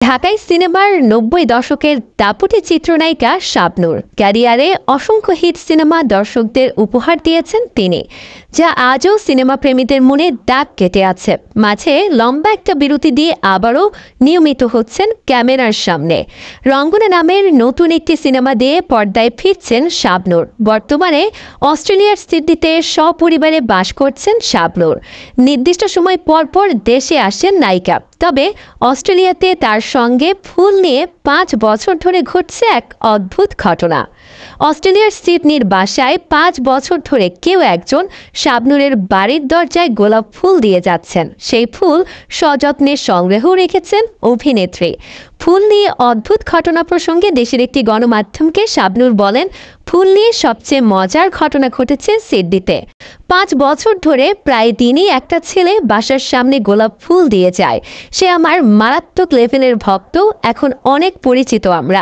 ঢাকাই সিনেমার ৯০ দশকের দাপুটে চিত্রনায়িকা শাবনূর ক্যারিয়ারে অসংখ্য হিট সিনেমা দর্শকদের উপহার দিয়েছেন তিনি, যা আজও সিনেমা প্রেমীদের মনে দাগ কেটে আছে। মাঝে লম্বা একটা বিরতি দিয়ে আবারও নিয়মিত হচ্ছেন ক্যামেরার সামনে। রঙ্গনা নামের নতুন একটি সিনেমা দিয়ে পর্দায় ফিরছেন শাবনূর। বর্তমানে অস্ট্রেলিয়ার সিডনিতে সপরিবারে বাস করছেন শাবনূর। নির্দিষ্ট সময় পর পর দেশে আসেন নায়িকা। তবে অস্ট্রেলিয়াতে তার সঙ্গে ফুল নিয়ে ৫ বছর ধরে ঘটছে এক অদ্ভুত ঘটনা। অস্ট্রেলিয়ার সিডনির বাসায় ৫ বছর ধরে কেউ একজন শাবনূরের বাড়ির দরজায় গোলাপ ফুল দিয়ে যাচ্ছেন। সেই ফুল সযত্নে সংগ্রহ রেখেছেন অভিনেত্রী। ফুল নিয়ে অদ্ভুত ঘটনা প্রসঙ্গে দেশের একটি গণমাধ্যমকে শাবনূর বলেন, ফুল নিয়ে সবচেয়ে মজার ঘটনা ঘটেছে সিডনিতে। ৫ বছর ধরে প্রায় দিনই একটা ছেলে বাসার সামনে গোলাপ ফুল দিয়ে যায়। সে আমার মারাত্মক লেভেলের ভক্ত, এখন অনেক পরিচিত আমরা।